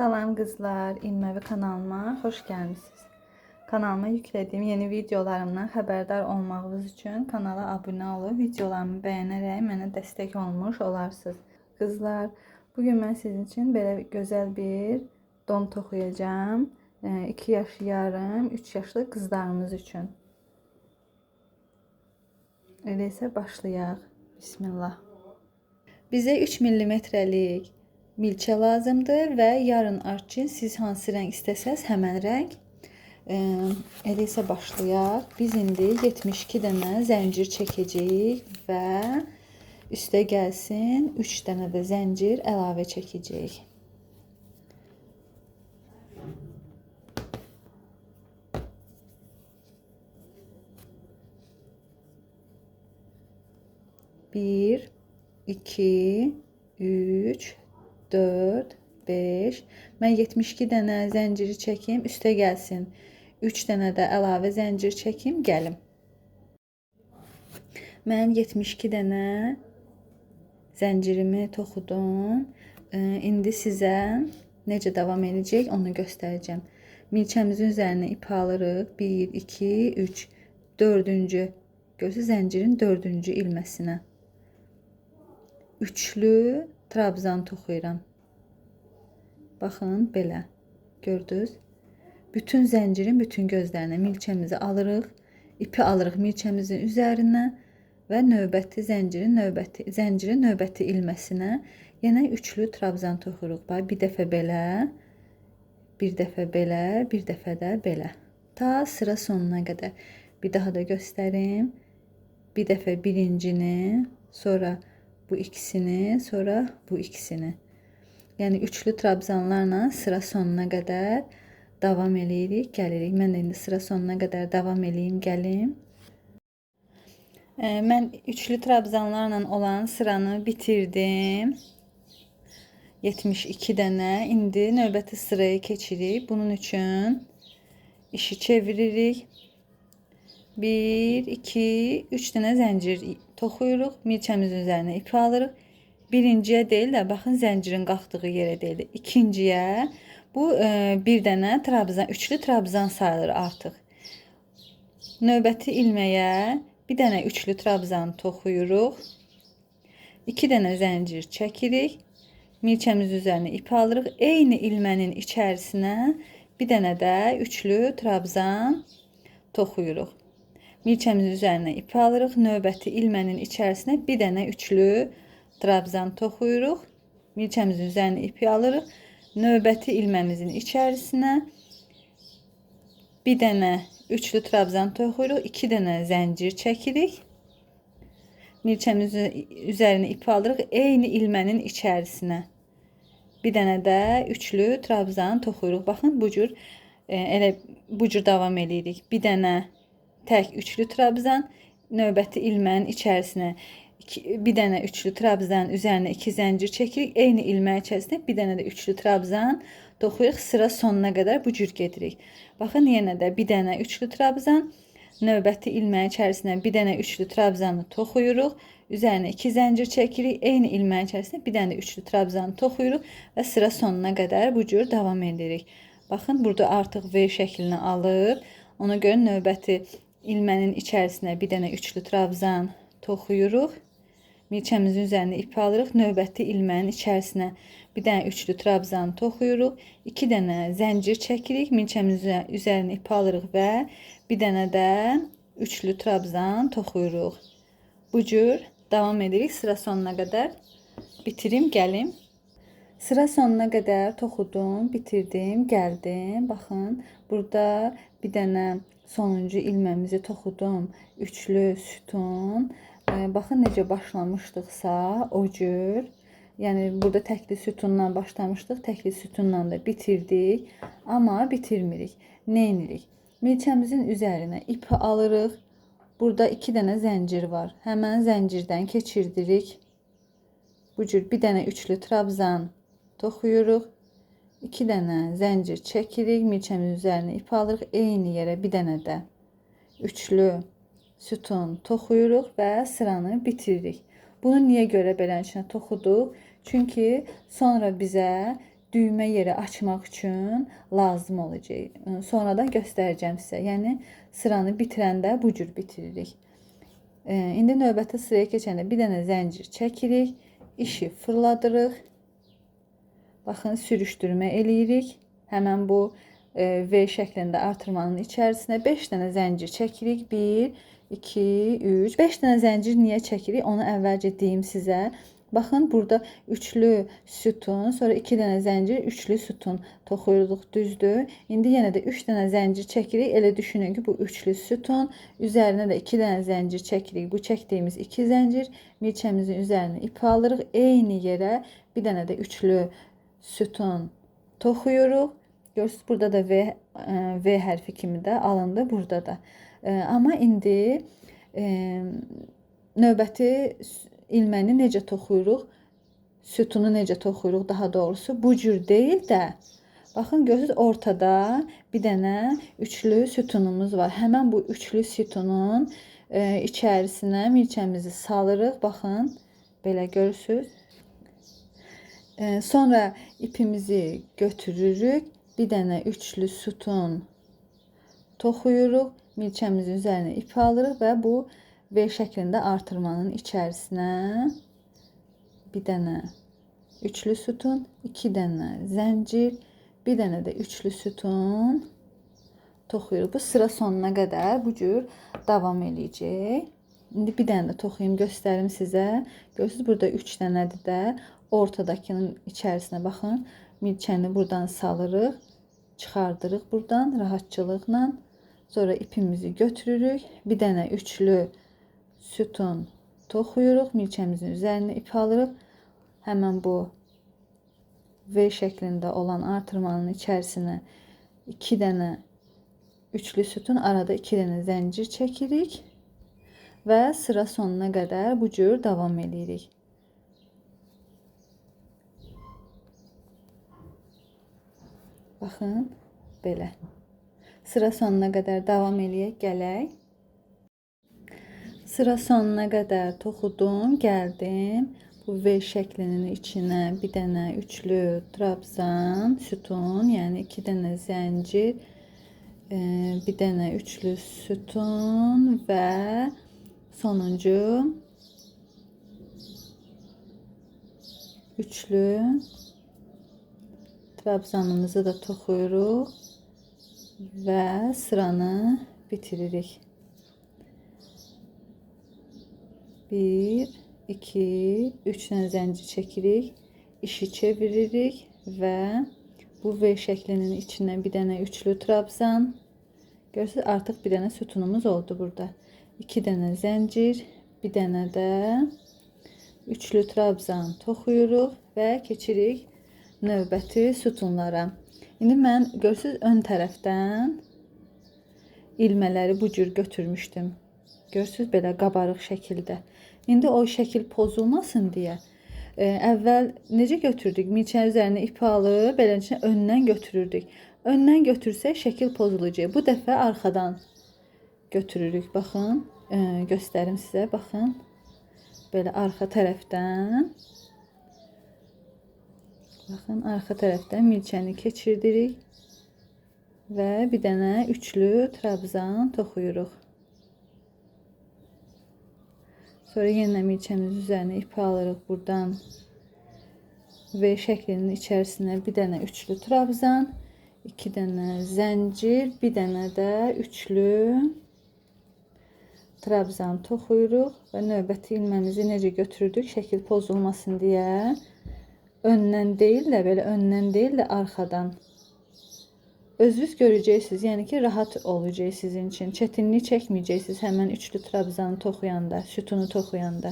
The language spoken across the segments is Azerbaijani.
Salam kızlar, İlməvi kanalıma hoş gelmişsiniz. Kanalıma yüklediğim yeni videolarımdan haberdar olmağınız için kanala abone olup videolarımı beğenerek bana destek olmuş olarsınız. Kızlar, bugün ben sizin için böyle güzel bir don toxuyacağım. 2 yaş yarım, 3 yaşlı kızlarımız için. Öyleyse başlayaq. Bismillah. Bize 3 milimetrelik milçə lazımdır və yarın artçın siz hansı rəng istəsəz həmən rəng. Elə isə başlayaq. Biz indi 72 dənə zəncir çəkəcəyik və üstə gəlsin 3 dənə də zəncir əlavə çəkəcəyik. Bir, 2, 3, 4, 5. Mən 72 dənə zənciri çəkim, üstə gəlsin 3 dənə də əlavə zəncir çəkim, gəlim. Mən 72 dənə zəncirimi toxudum. İndi sizə necə davam edəcək onu göstərəcəm. Milçəmizin üzərinə ip alırıq. 1, 2, 3, 4-cü. Görürsünüz zəncirin 4-cü ilməsinə. Üçlü trabzan toxuyuram. Baxın belə. Gördünüz? Bütün zəncirin bütün gözlərinə milçəmizi alırıq. İpi alırıq milçəmizin üzərinə və növbəti zəncirin növbəti ilməsinə yenə üçlü trabzan toxuyuruq. Bax, bir dəfə belə, bir dəfə belə, bir dəfə də belə. Ta sıra sonuna qədər. Bir daha da göstərim. Bir dəfə birincini, sonra bu ikisini, sonra bu ikisini. Yəni üçlü trabzanlarla sıra sonuna qədər davam eləyirik, gəlirik. Mən də indi sıra sonuna qədər davam eləyim, gəlim. Mən üçlü trabzanlarla olan sıranı bitirdim. 72 dənə. İndi növbəti sıraya keçirik. Bunun üçün işi çeviririk. 1, 2, 3 dənə zəncir toxuyuruq. Milçəmizin üzərinə ipi alırıq. Birinciyə deyil də, baxın zəncirin qalxdığı yerə deyil. İkinciyə bu bir dənə trabzan, üçlü trabzan sayılır artıq. Növbəti ilməyə bir dənə üçlü trabzan toxuyuruq. 2 dənə zəncir çəkirik. Milçəmiz üzərinə ip alırıq. Eyni ilmənin içərisinə bir dənə də üçlü trabzan toxuyuruq. Milçəmizin üzərinə ip alırıq. Növbəti ilmənin içərisinə bir dənə üçlü trabzan toxuyuruq. Milçəmizin üzərinə ipi alırıq. Növbəti ilməmizin içərisinə bir dənə üçlü trabzan toxuyuruq. 2 dənə zəncir çəkirik. Milçəmizin üzərinə ipi alırıq. Eyni ilmənin içərisinə bir dənə də üçlü trabzan toxuyuruq. Baxın bu cür elə bu cür davam edirik. Bir dənə tək üçlü trabzan, növbəti ilmənin içərisinə bir dənə üçlü trabzan, üzərinə 2 zəncir çəkirik. Eyni ilmənin içərisinə bir dənə də üçlü trabzan toxuyuruq. Sıra sonuna qədər bu cür gedirik. Baxın yenə də bir dənə üçlü trabzan, növbəti ilmənin içərisinə bir dənə üçlü trabzanı toxuyuruq. Üzərinə 2 zəncir çəkirik. Eyni ilmənin içərisinə bir dənə üçlü trabzanı toxuyuruq və sıra sonuna qədər bu cür davam edirik. Baxın burada artıq V şəklini alıb. Ona görə növbəti ilmənin içərisinə bir dənə üçlü trabzan toxuyuruq. Milçəmizin üzərinə ip alırıq. Növbəti ilmənin içərisinə bir dənə üçlü trabzan toxuyuruq. 2 dənə zəncir çəkirik. Milçəmizin üzərinə ip alırıq və bir dənə də üçlü trabzan toxuyuruq. Bu cür davam edirik sıra sonuna qədər. Bitirim, gəlim. Sıra sonuna qədər toxudum, bitirdim, gəldim. Baxın, burada bir dənə sonuncu ilməmizi toxudum. Üçlü sütun. Baxın necə başlamışdıqsa o cür. Yəni burada təkli sütundan başlamışdıq, təkli sütundan da bitirdik. Amma bitirmirik. Nə edirik? Milçəmizin üzərinə ipi alırıq. Burada 2 dənə zəncir var. Həmən zəncirdən keçirdirik. Bu cür bir dənə üçlü trabzan toxuyuruq. 2 dənə zəncir çəkirik. Milçəmizin üzərinə ip alırıq. Eyni yerə bir dənə də üçlü sütun toxuyuruq və sıranı bitiririk. Bunu niyə görə beləsinə toxuduq? Çünki sonra bizə düymə yeri açmaq üçün lazım olacaq. Sonradan göstərəcəm sizə. Yəni sıranı bitirəndə bu cür bitiririk. İndi növbəti sıraya keçəndə bir dənə zəncir çəkirik, işi fırladırıq. Baxın, sürüşdürmə eləyirik. Həmən bu V şəklində artırmanın içərisinə 5 dənə zəncir çəkirik. 1, 2, 3. 5 dənə zəncir niyə çəkirik? Onu əvvəlcə deyim sizə. Baxın, burada üçlü sütun, sonra 2 dənə zəncir, üçlü sütun toxuyuruq, düzdür. İndi yenə də 3 dənə zəncir çəkirik. Elə düşünün ki, bu üçlü sütun. Üzərinə də 2 dənə zəncir çəkirik. Bu çəkdiyimiz 2 zəncir. Milçəmizin üzərinə ip alırıq. Eyni yerə bir dənə də üçlü sütun toxuyuruq. Görürsünüz, burada da V hərfi kimi də alındı, burada da. Amma indi növbəti ilməni necə toxuyuruq? Sütunu necə toxuyuruq daha doğrusu? Bu cür deyil də. Baxın, görürsünüz, ortada bir dənə üçlü sütunumuz var. Həmən bu üçlü sütunun içərisinə milçəmizi salırıq. Baxın, belə görürsünüz. Sonra ipimizi götürürük. Bir dənə üçlü sütun toxuyuruq. Milçəmizin üzərinə ip alırıq və bu V şəklində artırmanın içərisinə bir dənə üçlü sütun, 2 dənə zəncir, bir dənə də üçlü sütun toxuyuruq. Bu sıra sonuna qədər bu cür davam eləyəcək. İndi bir dənə də toxuyum, göstərim sizə. Görürsünüz, burada 3 dənədir də. Ortadakının içərisinə baxın. Milçəni buradan salırıq, çıxardırıq buradan rahatçılıqla. Sonra ipimizi götürürük. Bir dənə üçlü sütun toxuyuruq. Milçəmizin üzərinə ip alırıq. Həmən bu V şəklində olan artırmanın içərisinə 2 dənə üçlü sütun, arada 2 dənə zəncir çəkirik. Və sıra sonuna qədər bu cür davam edirik. Baxın, belə. Sıra sonuna qədər davam eləyək, gələk. Sıra sonuna qədər toxudum, gəldim. Bu V şəklinin içinə bir dənə üçlü trabzan, sütun, yəni 2 dənə zəncir, bir dənə üçlü sütun və sonuncu üçlü trabzanımızı da toxuyuruq və sıranı bitiririk. 1, 2, 3 dənə zəncir çəkirik, işi çeviririk və bu V şəklinin içinə bir dənə üçlü trabzan. Görürsünüz, artıq bir dənə sütunumuz oldu burada. 2 dənə zəncir, bir dənə də üçlü trabzan toxuyuruq və keçirik növbəti sütunlara. İndi mən görürsünüz, ön tərəfdən ilmələri bu cür götürmüşdüm. Görürsünüz, belə qabarıq şəkildə. İndi o şəkil pozulmasın deyə əvvəl necə götürdük? Milçənin üzərinə ip alıb beləncə öndən götürürdük. Öndən götürsək şəkil pozulacaq. Bu dəfə arxadan götürürük. Baxın, göstərim sizə. Baxın, belə arxa tərəfdən. Baxın, arxa tərəfdən milçəni keçirdirik və bir dənə üçlü trabzan toxuyuruq. Sonra yenə milçəmiz üzərinə ip alırıq buradan V şəklinin içərisinə bir dənə üçlü trabzan, 2 dənə zəncir, bir dənə də üçlü trabzan toxuyuruq və növbəti ilməmizi necə götürdük, şəkil pozulmasın deyə. Öndən deyil də, belə öndən deyil də arxadan. Özünüz görəcəksiniz, yəni ki, rahat olacaq sizin üçün. Çətinlik çəkməyəcəksiniz həmən üçlü trabzanı toxuyanda, sütunu toxuyanda.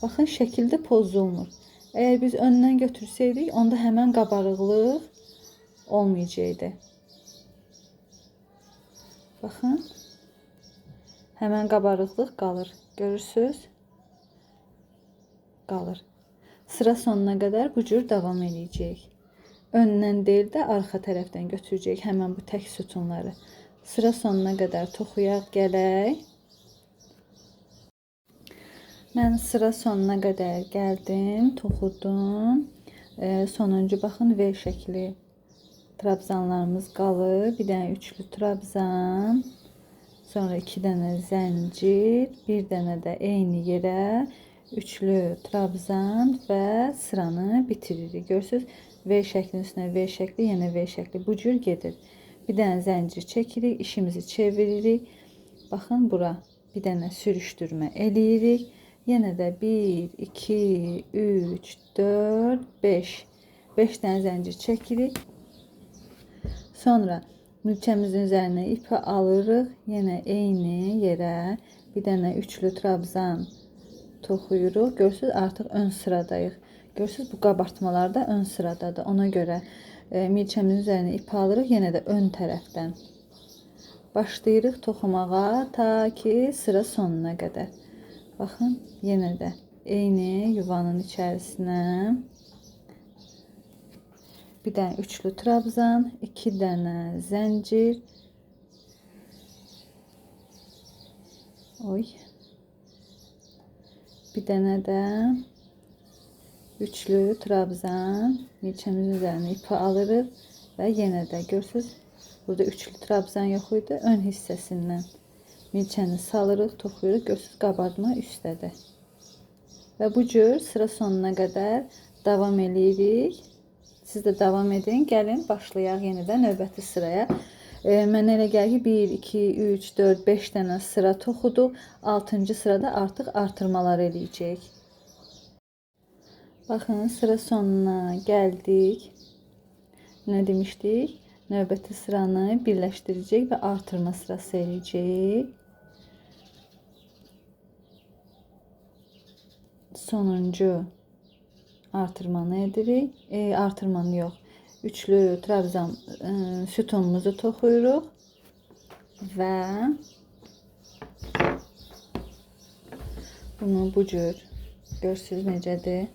Baxın, şəkildə pozulmur. Əgər biz öndən götürsəydik, onda həmən qabarıqlıq olmayacaqdı. Baxın, həmən qabarıqlıq qalır. Görürsünüz? Qalır. Sıra sonuna qədər bu cür davam edəcək. Öndən deyil də arxa tərəfdən götürəcək həmən bu tək sütunları. Sıra sonuna qədər toxuyaq, gələk. Mən sıra sonuna qədər gəldim, toxudum. Sonuncu baxın V şəkli trabzanlarımız qalır. Bir dənə üçlü trabzan, sonra 2 dənə zəncir, bir dənə də eyni yerə üçlü trabzan və sıranı bitiririk. Görürsüz, V şəklinin üstünə V şəkli, yenə V şəkli bu cür gedir. Bir dənə zəncir çəkirik, işimizi çeviririk. Baxın bura bir dənə sürüşdürmə eləyirik. Yenə də 1, 2, 3, 4, 5. 5 dənə zəncir çəkirik. Sonra mülkəmizin üzərinə ipi alırıq. Yenə eyni yerə bir dənə üçlü trabzan toxuyuruq. Görürsüz, artıq ön sıradayıq. Görürsüz, bu qabartmalar da ön sıradadır. Ona görə milçəmizin üzərinə ip alırıq. Yenə də ön tərəfdən başlayırıq toxumağa ta ki sıra sonuna qədər. Baxın, yenə də eyni yuvanın içərisinə bir dənə üçlü trabzan, 2 dənə zəncir, bir dənə də üçlü trabzan, milçəmizin üzərinə ipi alırıq və yenə də görürsüz, burada üçlü trabzan yox idi, ön hissəsindən milçəni salırıq, toxuyuruq, görürsüz, qabartma üstdədir. Və bu cür sıra sonuna qədər davam edirik. Siz də davam edin, gəlin başlayaq yenidən növbəti sıraya. Mənə elə gəlir ki 1, 2, 3, 4, 5 dənə sıra toxuduq. 6-cı sırada artıq artırmalar eləyəcək. Baxın, sıra sonuna gəldik. Nə demişdik? Növbəti sıranı birləşdirəcək və artırma sırası eləyəcək. Sonuncu artırmanı edirik. Artırmanı yox. Üçlü trabzan sütunumuzu toxuyuruq və bunu bu cür görürsüz necədir.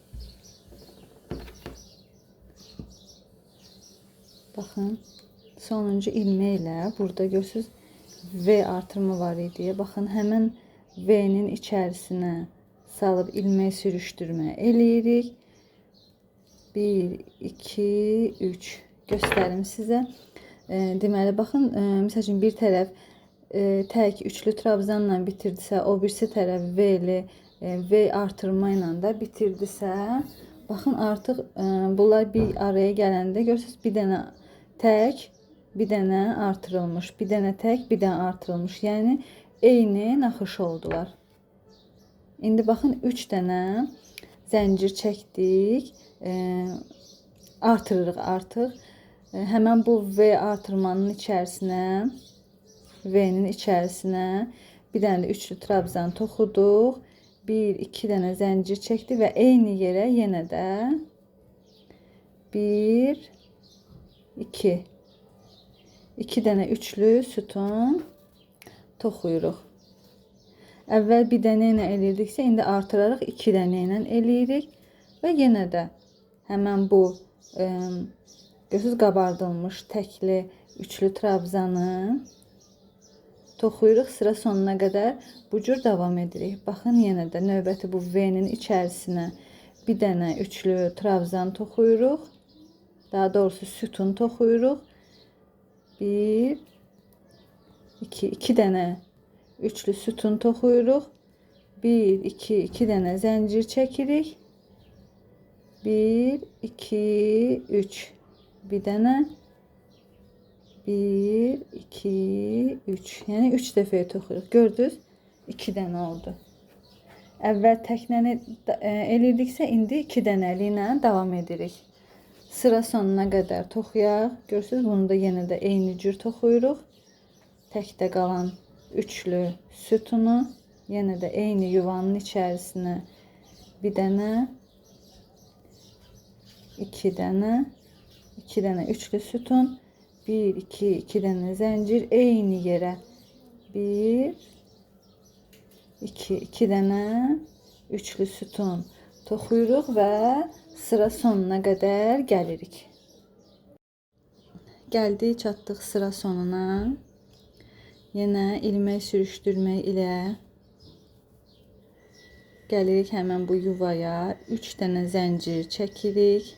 Baxın, sonuncu ilmə ilə burada görürsüz V artırma var idi. Baxın, həmin V'nin içərisinə salıb ilmək sürüşdürmə eləyirik. 1, 2, 3 göstərim sizə. Deməli, baxın, məsəl üçün bir tərəf tək üçlü trabzanla bitirdisə, o birisi tərəf V artırma ilə də bitirdisə, baxın, artıq bunlar bir araya gələndə görürsüz, bir dənə tək, bir dənə artırılmış, bir dənə tək, bir dənə artırılmış. Yəni, eyni naxış oldular. İndi baxın, 3 dənə zəncir çəkdik, artırırıq artıq. Həmən bu V artırmanın içərisinə, V'nin içərisinə bir dənə də üçlü trabzan toxuduq. 1, 2 dənə zəncir çəkdik və eyni yerə yenə də 1, 2. 2 dənə üçlü sütun toxuyuruq. Əvvəl bir dənə ilə eləyirdiksə, indi artıraraq 2 dənə ilə eləyirik və yenə də həmən bu görürsüz, qabardılmış təkli üçlü trabzanı toxuyuruq, sıra sonuna qədər bu cür davam edirik. Baxın, yenə də növbəti bu V'nin içərisinə bir dənə üçlü trabzan toxuyuruq, daha doğrusu sütun toxuyuruq. 1, 2 dənə üçlü sütun toxuyuruq. 1, 2, 2 dənə zəncir çəkirik. 1, 2, 3. Bir dənə. 1, 2, 3. Yəni 3 dəfəyə toxuyuruq. Gördünüz? 2 dənə oldu. Əvvəl təknəni eləyirdiksə, indi 2 dənəli ilə davam edirik. Sıra sonuna qədər toxuyaq. Görürsünüz, bunu da yenə də eyni cür toxuyuruq. Təkdə qalan üçlü sütunu yenə də eyni yuvanın içərisinə bir dənə, 2 dənə, 2 dənə üçlü sütun, 1, 2, 2 dənə zəncir eyni yerə 1, 2, 2 dənə üçlü sütun toxuyuruq və sıra sonuna qədər gəlirik. Gəldik, çatdıq sıra sonuna. Yenə ilmək sürüşdürmək ilə gəlirik həmən bu yuvaya. 3 dənə zəncir çəkirik.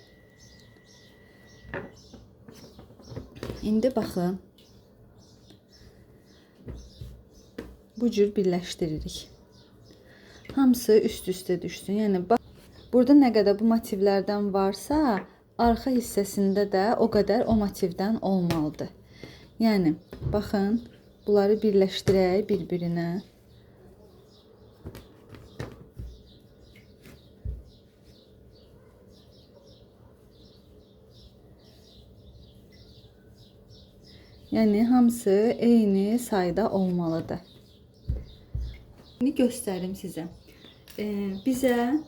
İndi baxın. Bu cür birləşdiririk. Hamısı üst-üstə düşsün. Yəni bax, burada nə qədər bu motivlərdən varsa, arxa hissəsində də o qədər o motivdən olmalıdır. Yəni baxın, bunları birləşdirək bir-birinə. Yəni hamısı eyni sayda olmalıdır. İndi göstərim sizə. Bizə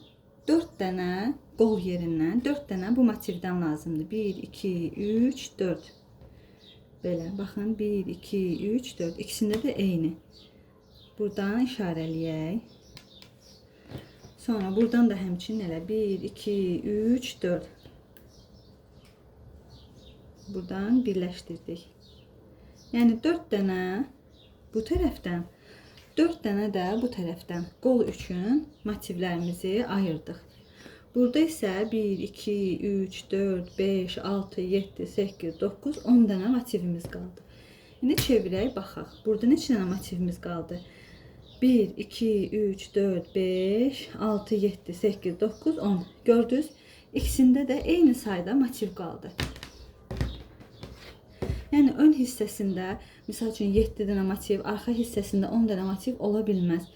4 dənə qol yerindən 4 dənə bu motivdən lazımdır. 1, 2, 3, 4. Belə baxın 1, 2, 3, 4. İkisində də eyni. Buradan işarələyək. Sonra buradan da həmçinin elə 1, 2, 3, 4. Buradan birləşdirdik. Yəni 4 dənə bu tərəfdən, 4 dənə də bu tərəfdən qol üçün motivlərimizi ayırdıq. Burada isə 1, 2, 3, 4, 5, 6, 7, 8, 9, 10 dənə motivimiz qaldı. İndi çevirək, baxaq. Burada neçə dənə motivimiz qaldı? 1, 2, 3, 4, 5, 6, 7, 8, 9, 10. Gördünüz? İkisində də eyni sayda motiv qaldı. Yəni ön hissəsində misal üçün 7 dənə motiv, arxa hissəsində 10 dənə motiv ola bilməz.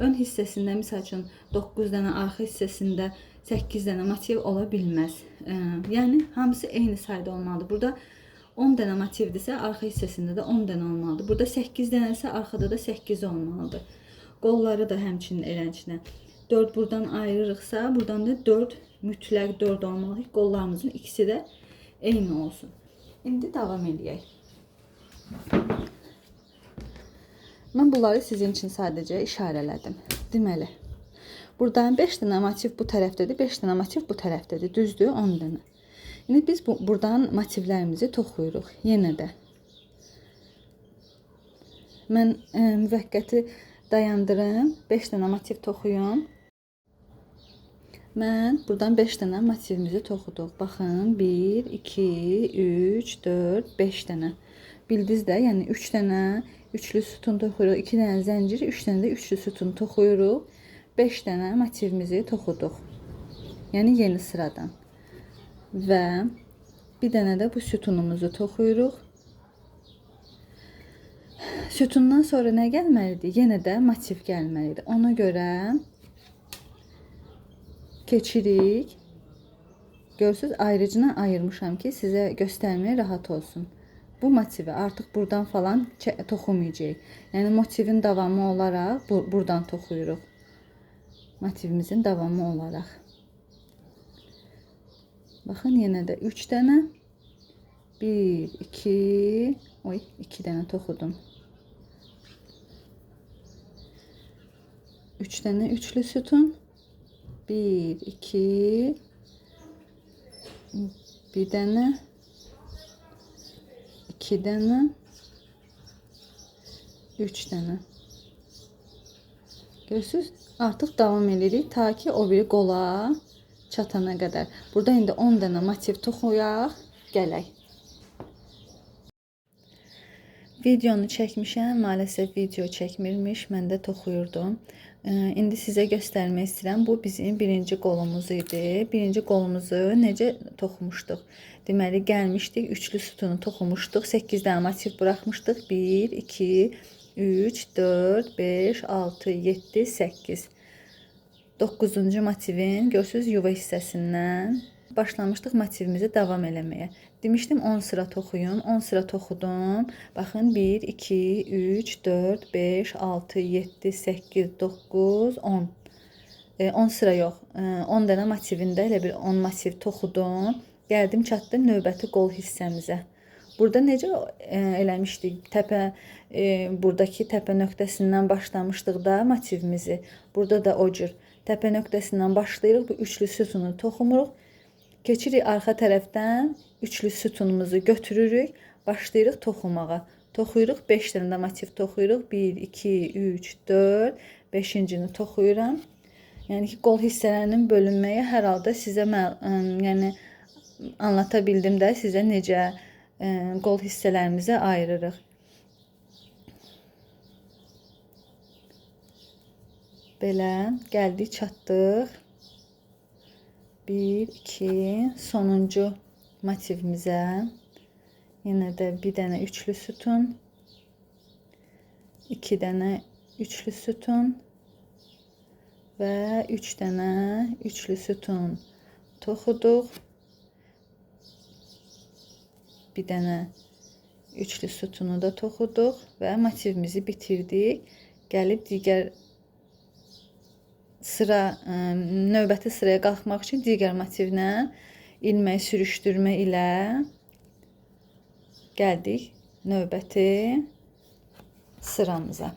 Ön hissəsində misal üçün 9 dənə, arxa hissəsində 8 dənə motiv ola bilməz. Yəni hamısı eyni sayda olmalıdır. Burada 10 dənə motivdirsə, arxa hissəsində də 10 dənə olmalıdır. Burada 8 dənəsə, arxada da 8 olmalıdır. Qolları da həmçinin eləncə. 4 buradan ayırırıqsa, buradan da 4, mütləq 4 olmalı. Qollarımızın ikisi də eyni olsun. İndi davam edək. Mən bunları sizin üçün sadəcə işarələdim. Deməli, buradan 5 dənə motiv bu tərəfdədir, 5 dənə motiv bu tərəfdədir. Düzdür, 10 dənə. İndi biz buradan motivlərimizi toxuyuruq. Yenə də. Mən müvəqqəti dayandırım. 5 dənə motiv toxuyum. Mən buradan 5 dənə motivimizi toxuduq. Baxın, 1, 2, 3, 4, 5 dənə. Bildiniz də, yəni 3 dənə üçlü sütun toxuyuruq, 2 dənə zəncir, 3 dənə də üçlü sütun toxuyuruq. 5 dənə motivimizi toxuduq. Yəni yeni sıradan. Və bir dənə də bu sütunumuzu toxuyuruq. Sütundan sonra nə gəlməlidir? Yenə də motiv gəlməlidir. Ona görə keçirik. Görürsünüz, ayrıcına ayırmışam ki, sizə göstərməyə rahat olsun. Bu motivi artıq buradan falan toxumayacağıq. Yəni motivin davamı olaraq buradan toxuyuruq. Motivimizin davamı olaraq. Baxın, yenə də 3 dənə. 1, 2, 2 dənə toxudum. 3 dənə üçlü sütun. 1, 2, bir dənə, 2 dənə, 3 dənə. Görürsünüz, artıq davam edirik ta ki o biri qola çatana qədər. Burada indi 10 dənə motiv toxuyaq, gələk. Videonu çəkmişəm, maalesef video çəkmirmiş, mən də toxuyurdum. İndi sizə göstərmək istəyirəm. Bu bizim birinci qolumuz idi. Birinci qolumuzu necə toxumuşduq? Deməli, gəlmişdik, üçlü sütunu toxumuşduq. 8 dənə motiv buraxmışdıq. 1, 2, 3, 4, 5, 6, 7, 8. 9-cu motivin, görürsünüz, yuva hissəsindən başlamışdıq motivimizi davam eləməyə. Demişdim 10 sıra toxuyun, 10 sıra toxudum. Baxın, 1, 2, 3, 4, 5, 6, 7, 8, 9, 10. 10 sıra yox, 10 dənə motivində elə bir 10 motiv toxudum. Gəldim, çatdım növbəti qol hissəmizə. Burada necə eləmişdik? Buradakı təpə nöqtəsindən başlamışdıq da motivimizi. Burada da o cür təpə nöqtəsindən başlayırıq. Bu üçlü sütunu toxumuruq. Keçirik arxa tərəfdən üçlü sütunumuzu götürürük. Başlayırıq toxumağa. Toxuyuruq, 5 dənə motiv toxuyuruq. 1, 2, 3, 4, 5-cini toxuyuram. Yəni ki, qol hissələrinin bölünməyi hər halda sizə anlata bildim də sizə necə qol hissələrimizi ayırırıq. Belə gəldik, çatdıq. 1, 2, sonuncu motivimizə. Yenə də bir dənə üçlü sütun. 2 dənə üçlü sütun. Və 3 dənə üçlü sütun toxuduq. Bir dənə üçlü sütunu da toxuduq və motivimizi bitirdik. Gəlib digər sıra, növbəti sıraya qalxmaq üçün digər motivlə ilmək sürüşdürmə ilə gəldik növbəti sıramıza.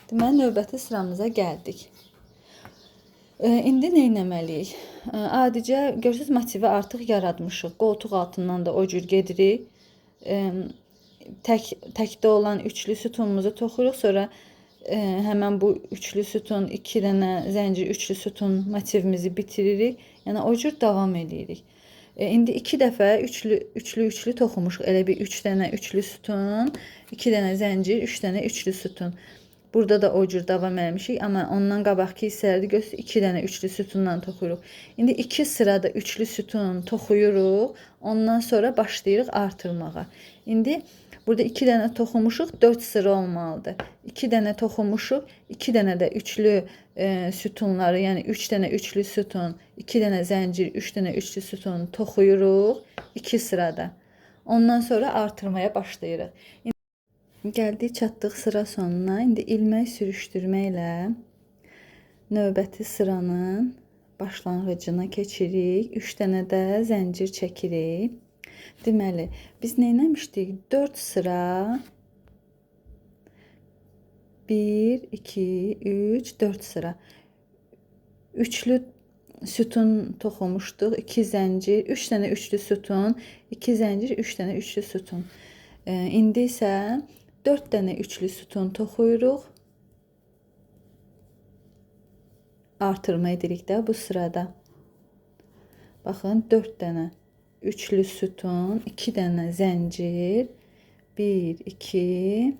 Deməli, növbəti sıramıza gəldik. İndi nə etməliyik? Adicə görürsüz, motivi artıq yaratmışıq. Qoltuq altından da o cür gedirik. Təkdə olan üçlü sütunumuzu toxuyuruq, sonra həmən bu üçlü sütun, 2 dənə zəncir üçlü sütun motivimizi bitiririk. Yəni o cür davam edirik. İndi 2 dəfə üçlü toxumuşuq. Elə bir 3 dənə üçlü sütun, 2 dənə zəncir, 3 dənə üçlü sütun. Burada da o cür davam etmişik, amma ondan qabaqki hissələrdə görürsüz, 2 dənə üçlü sütundan toxuyuruq. İndi 2 sırada üçlü sütun toxuyuruq, ondan sonra başlayırıq artırmağa. İndi burada 2 dənə toxumuşuq, 4 sıra olmalıdır. 2 dənə toxumuşuq, 2 dənə də üçlü sütunları, yəni 3 dənə üçlü sütun, 2 dənə zəncir, 3 dənə üçlü sütun toxuyuruq 2 sırada. Ondan sonra artırmaya başlayırıq. Gəldik, çatdıq sıra sonuna. İndi ilmək sürüşdürmə ilə növbəti sıranın başlanğıcına keçirik. 3 dənə də zəncir çəkirik. Deməli, biz nə etmişdik? 4 sıra 1, 2, 3, 4 sıra üçlü sütun toxumuşduq. 2 zəncir, 3 dənə üçlü sütun, 2 zəncir, 3 dənə üçlü sütun. İndi isə 4 dənə üçlü sütun toxuyuruq. Artırma edirik də bu sırada. Baxın, 4 dənə üçlü sütun, 2 dənə zəncir, 1, 2,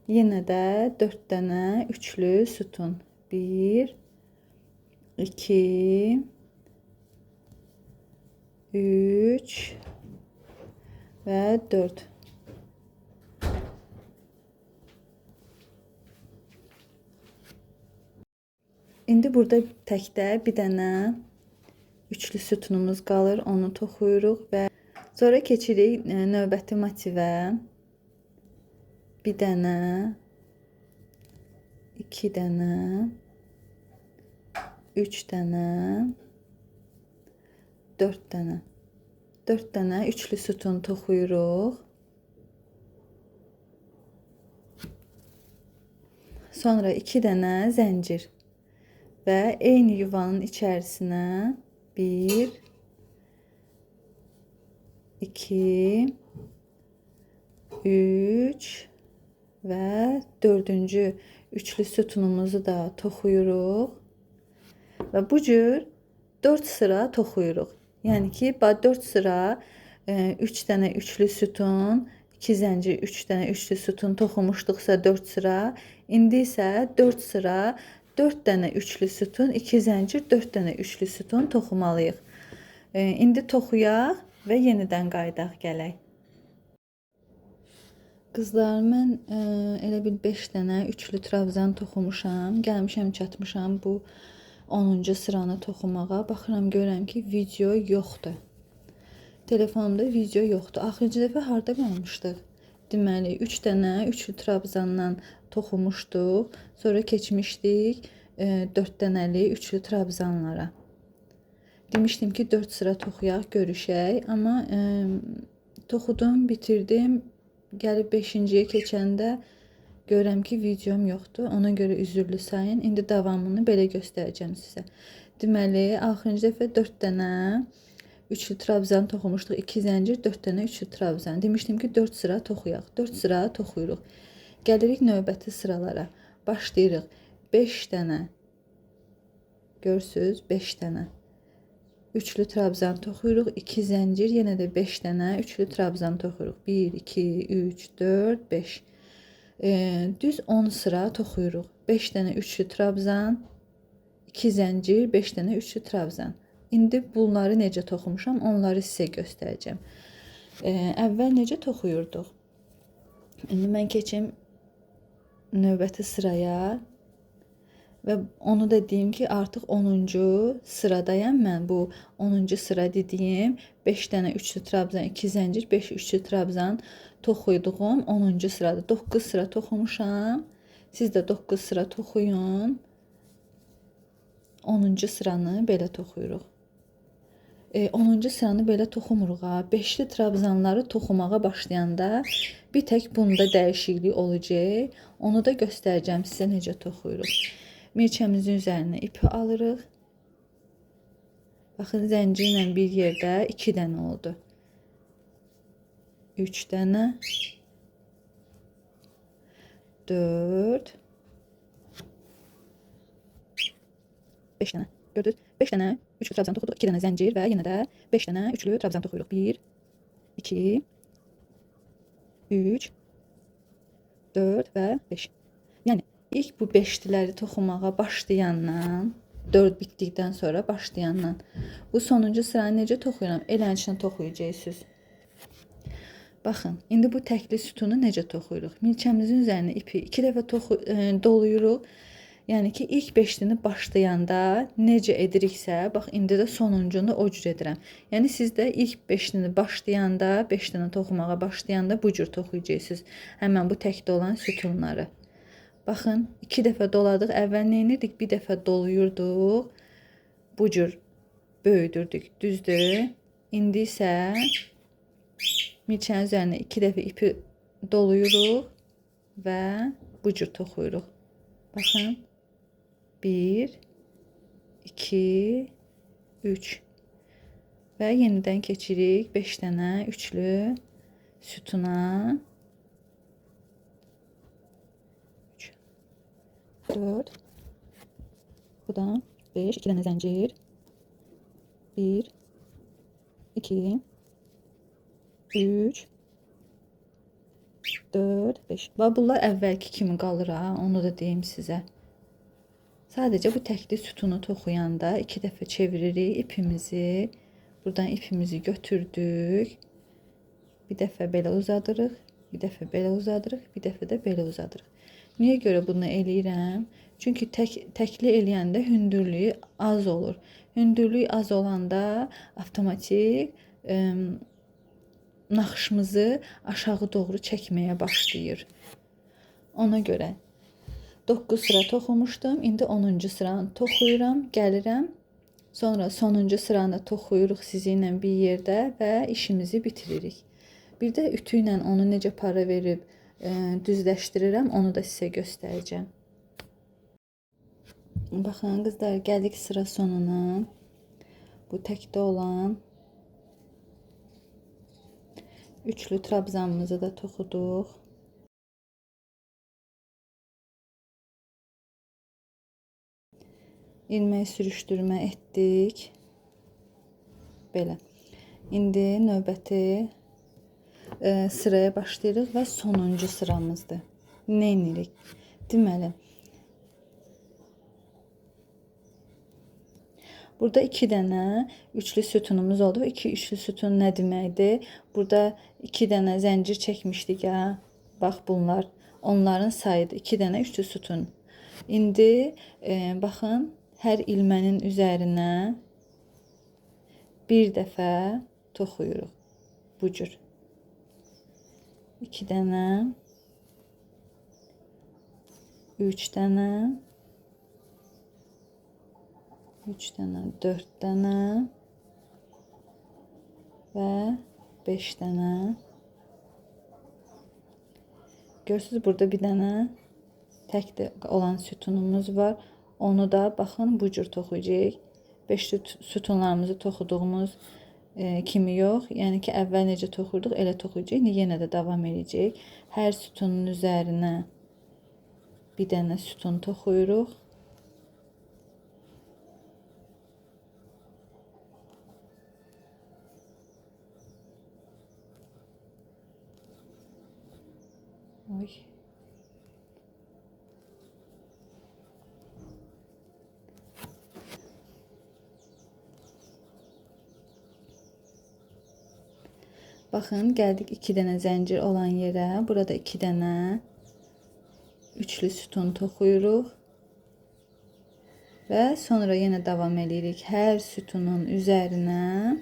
yenə də 4 dənə üçlü sütun, 1, 2, 3 və 4. İndi burada təkdə bir dənə üçlü sütunumuz qalır, onu toxuyuruq və sonra keçirik növbəti motivə. Bir dənə, 2 dənə, 3 dənə, 4 dənə. 4 dənə üçlü sütun toxuyuruq. Sonra 2 dənə zəncir və eyni yuvanın içərisinə 1, 2, 3 və 4-cü üçlü sütunumuzu da toxuyuruq. Və bu cür 4 sıra toxuyuruq. Yəni ki, 4 sıra 3 dənə üçlü sütun, 2 zəncir, 3 dənə üçlü sütun toxumuşduqsa 4 sıra, indi isə 4 sıra 4 dənə üçlü sütun, 2 zəncir, 4 dənə üçlü sütun toxumalıyıq. İndi toxuyaq və yenidən qayıdaq gələk. Qızlar, mən elə bir 5 dənə üçlü trabzan toxumuşam. Gəlmişəm, çatmışam bu 10-cu sıranı toxumağa. Baxıram, görürəm ki, video yoxdur. Telefonumda video yoxdur. Axırıncı dəfə harda qalmışdıq? Deməli, 3 dənə üçlü trabzandan toxumuşduq. Sonra keçmişdik 4 dənəli üçlü trabzanlara. Demişdim ki, 4 sıra toxuyaq, görüşək. Amma toxudum, bitirdim. Gəlib 5-ciyə keçəndə görürəm ki, videom yoxdur. Ona görə üzürlü sayın. İndi davamını belə göstərəcəm sizə. Deməli, axırıncı dəfə 4 dənə üçlü trabzan toxumuşduq. 2 zəncir, 4 dənə üçlü trabzan. Demişdim ki, 4 sıra toxuyaq. 4 sıra toxuyuruq. Gəlirik növbəti sıralara. Başlayırıq. 5 dənə Görürsüz 5 dənə. Üçlü trabzan toxuyuruq, 2 zəncir, yenə də 5 dənə üçlü trabzan toxuyuruq. 1 2 3 4 5. Düz 10 sıra toxuyuruq. 5 dənə üçlü trabzan, 2 zəncir, 5 dənə üçlü trabzan. İndi bunları necə toxumuşam, onları sizə göstərəcəm. Əvvəl necə toxuyurduq? İndi mən keçim növbəti sıraya. Və onu da deyim ki, artıq 10-cu sıradayam mən. Bu 10-cu sıra dediyim 5 dənə üçlü trabzan, 2 zəncir, 5 üçlü trabzan toxuyduğum 10-cu sırada. 9 sıra toxumuşam. Siz də 9 sıra toxuyun. 10-cu sıranı belə toxuyuruq. 10-cu sıranı belə toxumuruq ha. 5'li trabzanları toxumağa başlayanda bir tək bunda dəyişiklik olacaq. Onu da göstərəcəm sizə necə toxuyuruq. Milçəmizin üzərinə ipi alırıq. Baxın, zəncirlə bir yerdə 2 dənə oldu. 3 dənə. 4. 5 dənə. Gördünüz? 5 dənə üçlü trabzan toxuduq, 2 dənə zəncir və yenə də 5 dənə üçlü trabzan toxuyuruq. 1 2 3 4 və 5. Yəni ilk bu 5'liləri toxumağa başlayandan, 4 bitdikdən sonra başlayandan bu sonuncu sıranı necə toxuyuram? Elənçinə toxuyacaqsınız. Baxın, indi bu təkli sütunu necə toxuyuruq? Milçəmizin üzərinə ipi 2 dəfə doluyuruq. Yəni ki, ilk 5'lini başlayanda necə ediriksə, bax indi də sonuncunu o cür edirəm. Yəni siz də ilk 5'lini başlayanda, 5 dənə toxumağa başlayanda bu cür toxuyacaqsınız. Həmən bu təkdə olan sütunları. Baxın, 2 dəfə doladıq. Əvvəl nə edirdik? Bir dəfə doluyurduq. Bu cür böyüdürdük. Düzdür? İndi isə milçənin üzərinə 2 dəfə ipi doluyuruq və bu cür toxuyuruq. Baxın. 1 2 3 və yenidən keçirik 5 dənə üçlü sütuna. 3 4 bu da 5, 2 dənə zəncir. 1 2 3 4 5. Və bunlar əvvəlki kimi qalır ha, onu da deyim sizə. Sadəcə bu təkli sütunu toxuyanda 2 dəfə çeviririk ipimizi. Buradan ipimizi götürdük. Bir dəfə belə uzadırıq, bir dəfə belə uzadırıq, bir dəfə də belə uzadırıq. Niyə görə bunu eləyirəm? Çünki təkli eləyəndə hündürlüyü az olur. Hündürlük az olanda avtomatik naxışımızı aşağı doğru çəkməyə başlayır. Ona görə 9 sıra toxumuşdum. İndi 10-cu sıranı toxuyuram, gəlirəm. Sonra sonuncu sıranı toxuyuruq sizinlə bir yerdə və işimizi bitiririk. Bir də ütü ilə onu necə para verib düzləşdirirəm, onu da sizə göstərəcəm. Baxın qızlar, gəldik sıra sonuna. Bu təkdə olan üçlü trabzanımızı da toxuduq. İlmək sürüşdürmə etdik. Belə. İndi növbəti sıraya başlayırıq və sonuncu sıramızdır. Nə edirik? Deməli, burada 2 dənə üçlü sütunumuz oldu. 2 üçlü sütun nə deməkdir? Burada 2 dənə zəncir çəkmişdik ya. Bax bunlar. Onların sayıdır. 2 dənə üçlü sütun. İndi baxın, hər ilmənin üzərinə bir dəfə toxuyuruq. Bu cür. 2 dənə, 3 dənə, 3 dənə, 4 dənə və 5 dənə. Görürsünüz, burada bir dənə tək olan sütunumuz var. Onu da baxın bu cür toxuyacağıq. 5 sütunlarımızı toxuduğumuz kimi yox. Yəni ki, əvvəl necə toxuyurduq, elə toxuyacağıq. İndi yenə də davam edəcək. Hər sütunun üzərinə bir dənə sütun toxuyuruq. Ay. Baxın, gəldik 2 dənə zəncir olan yerə. Burada 2 dənə üçlü sütun toxuyuruq. Və sonra yenə davam edirik. Hər sütunun üzərinə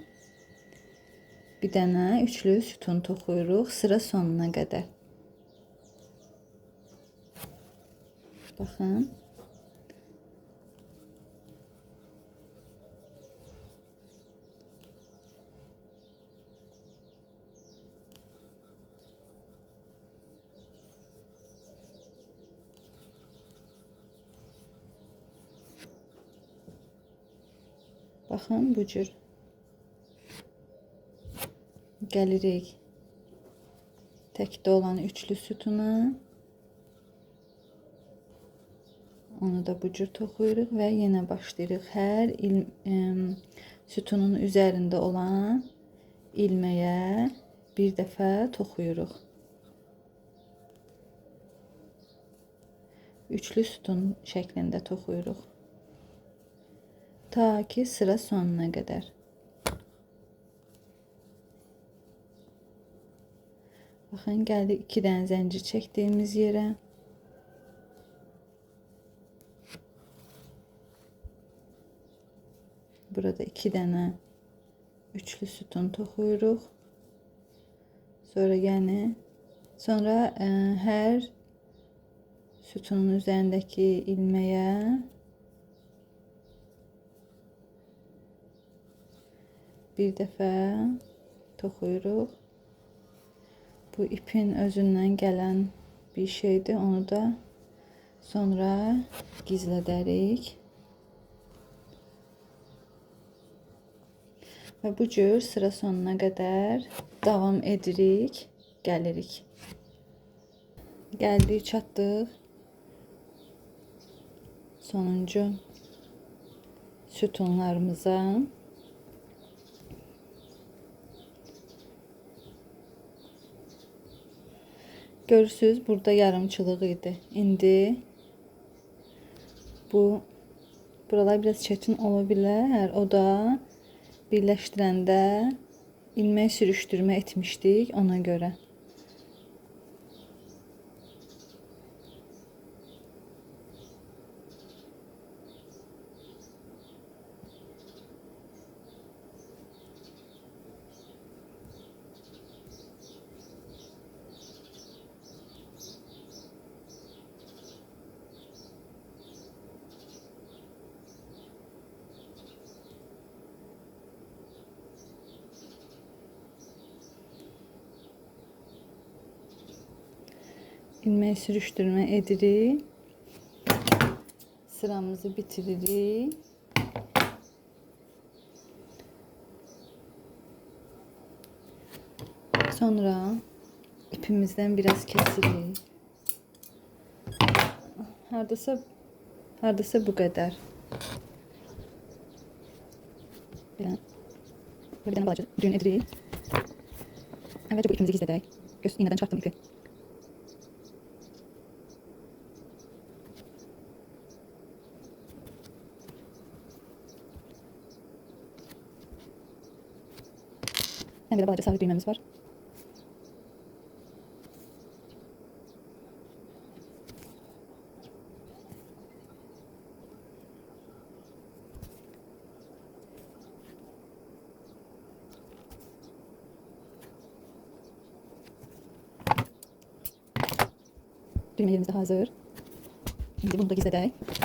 bir dənə üçlü sütun toxuyuruq sıra sonuna qədər. Baxın. Baxın, bu cür. Gəlirik təkdə olan üçlü sütuna. Onu da bu cür toxuyuruq və yenə başlayırıq. Hər sütunun üzərində olan ilməyə bir dəfə toxuyuruq. Üçlü sütun şəklində toxuyuruq. Ta ki sıra sonuna qədər. Baxın, gəldik 2 dənə zəncir çəkdiyimiz yerə. Burada 2 dənə üçlü sütun toxuyuruq. Sonra hər sütunun üzərindəki ilməyə bir dəfə toxuyuruq. Bu ipin özündən gələn bir şeydir. Onu da sonra gizlədərik. Və bu cür sıra sonuna qədər davam edirik, gəlirik. Gəldik, çatdıq sonuncu sütunlarımıza. Görürsünüz, burada yarımçılıq idi. İndi buralar biraz çətin ola bilər. O da birləşdirəndə ilmək sürüşdürmə etmişdik ona görə. İlmək sürüşdürmə edirik. Sıramızı bitiririk. Sonra ipimizdən biraz kesirik. Hardasa bu qədər. Belə bir dənə balaca düğün edirik. Əvvəlcə bu ipimizi gizlədək. İğnədən çıxartdım ipi. Belə balaca sabit düyməmiz var. Düymə yerimiz də hazır. İndi bunu da gizlədək.